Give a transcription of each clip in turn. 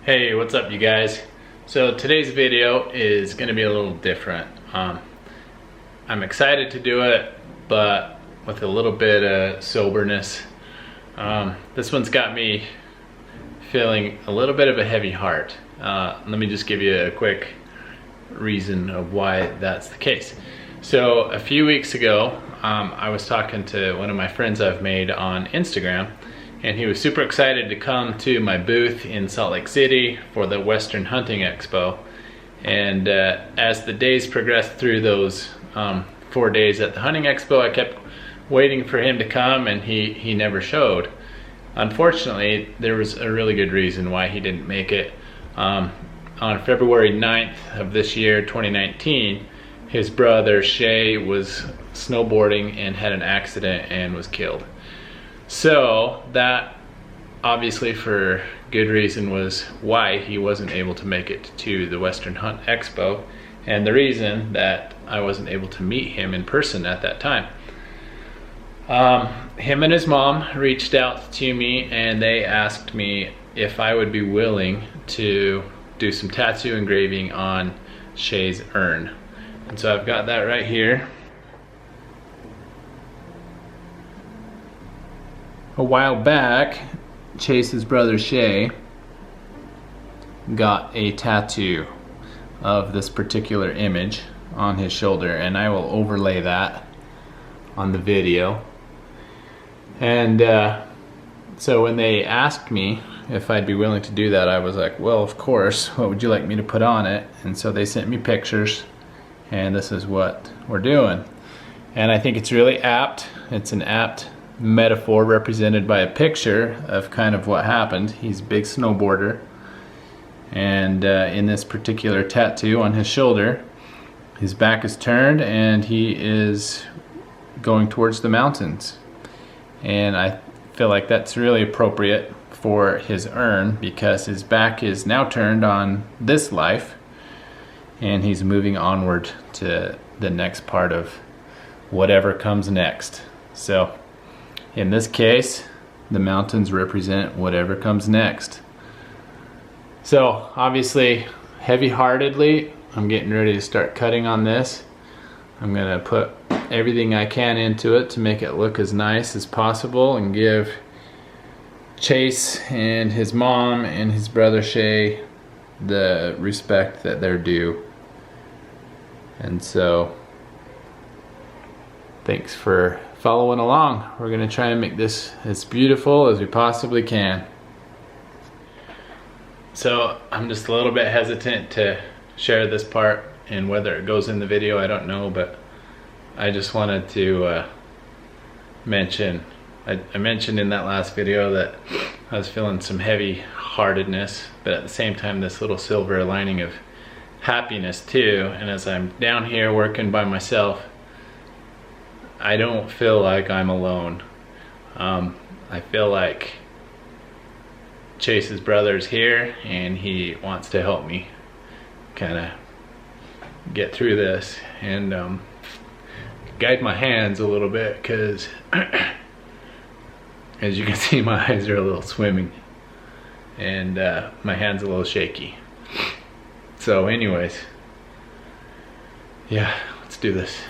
Hey, what's up you guys? So today's video is going to be a little different. I'm excited to do it, but with a little bit of soberness. This one's got me feeling a little bit of a heavy heart. Let me just give you a quick reason of why that's the case. So a few weeks ago, I was talking to one of my friends I've made on Instagram, and he was super excited to come to my booth in Salt Lake City for the Western Hunting Expo. And as the days progressed through those 4 days at the Hunting Expo, I kept waiting for him to come, and he never showed. Unfortunately, there was a really good reason why he didn't make it. On February 9th of this year, 2019, his brother Shay was snowboarding and had an accident and was killed. So that, obviously for good reason, was why he wasn't able to make it to the Western Hunt Expo, and the reason that I wasn't able to meet him in person at that time. Him and his mom reached out to me, and they asked me if I would be willing to do some tattoo engraving on Shay's urn. And so I've got that right here. A while back, Chase's brother Shay got a tattoo of this particular image on his shoulder, and I will overlay that on the video. And so when they asked me if I'd be willing to do that, I was like, well, of course, what would you like me to put on it? And so they sent me pictures, and this is what we're doing. And I think it's really apt. It's an apt metaphor represented by a picture of kind of what happened. He's a big snowboarder, and in this particular tattoo on his shoulder, his back is turned and he is going towards the mountains. And I feel like that's really appropriate for his urn, because his back is now turned on this life and he's moving onward to the next part of whatever comes next. So in this case, the mountains represent whatever comes next. So obviously, heavy-heartedly, I'm getting ready to start cutting on this. I'm gonna put everything I can into it to make it look as nice as possible and give Chase and his mom and his brother Shay the respect that they're due. And so, thanks for following along. We're gonna try and make this as beautiful as we possibly can. So I'm just a little bit hesitant to share this part, and whether it goes in the video, I don't know, but I just wanted to mention, I mentioned in that last video that I was feeling some heavy-heartedness, but at the same time this little silver lining of happiness too. And as I'm down here working by myself, I don't feel like I'm alone. I feel like Chase's brother's here, and he wants to help me kind of get through this and guide my hands a little bit, because as you can see, my eyes are a little swimming and my hand's a little shaky. So anyways, yeah, let's do this.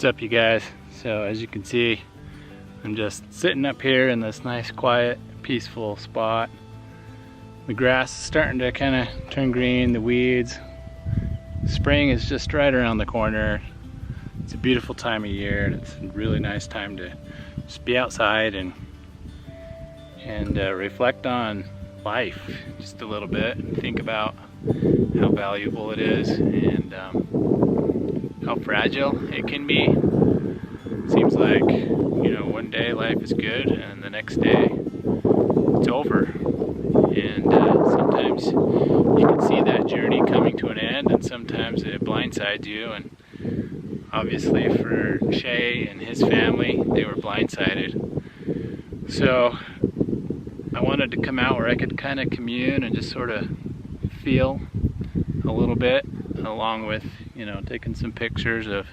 What's up, you guys? So as you can see, I'm just sitting up here in this nice, quiet, peaceful spot The grass is starting to kind of turn green, the weeds. Spring is just right around the corner. It's a beautiful time of year, and it's a really nice time to just be outside and reflect on life just a little bit and think about how valuable it is and how fragile it can be. Seems like, you know, one day life is good and the next day it's over. And sometimes you can see that journey coming to an end, and sometimes it blindsides you. And obviously for Shay and his family, they were blindsided. So I wanted to come out where I could kind of commune and just sort of feel a little bit, along with, you know, taking some pictures of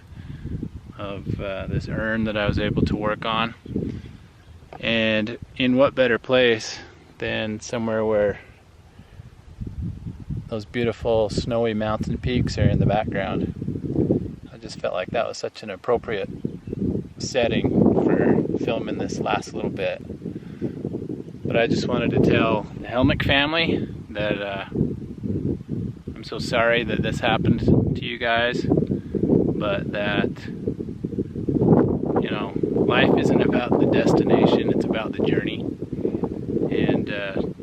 this urn that I was able to work on. And in what better place than somewhere where those beautiful snowy mountain peaks are in the background. I just felt like that was such an appropriate setting for filming this last little bit. But I just wanted to tell the Helmick family that I'm so sorry that this happened to you guys, but that, you know, life isn't about the destination, it's about the journey. And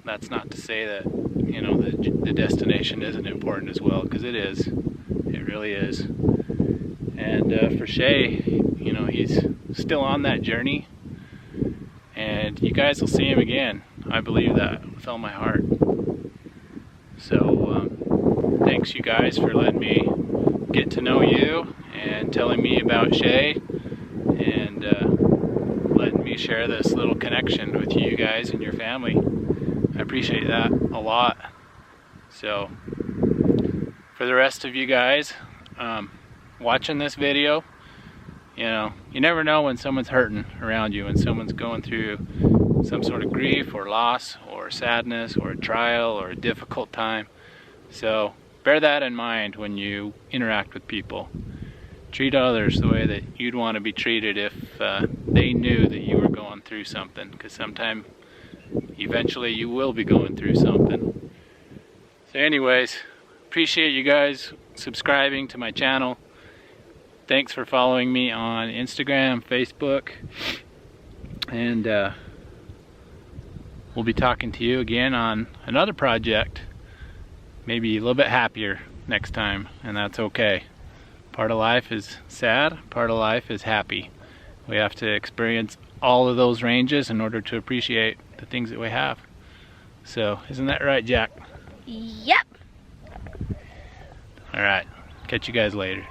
that's not to say that, you know, the destination isn't important as well, because it is. It really is. And for Shay, you know, he's still on that journey, and you guys will see him again. I believe that with all my heart. So thanks you guys for letting me get to know you and telling me about Shay, and letting me share this little connection with you guys and your family. I appreciate that a lot. So for the rest of you guys watching this video, you know, you never know when someone's hurting around you, when someone's going through some sort of grief or loss or sadness or a trial or a difficult time. So bear that in mind when you interact with people. Treat others the way that you'd want to be treated if they knew that you were going through something, because sometime eventually you will be going through something. So anyways, appreciate you guys subscribing to my channel. Thanks for following me on Instagram, Facebook, and we'll be talking to you again on another project, maybe a little bit happier next time, and that's okay. Part of life is sad, part of life is happy. We have to experience all of those ranges in order to appreciate the things that we have. So, isn't that right, Jack? Yep. All right, catch you guys later.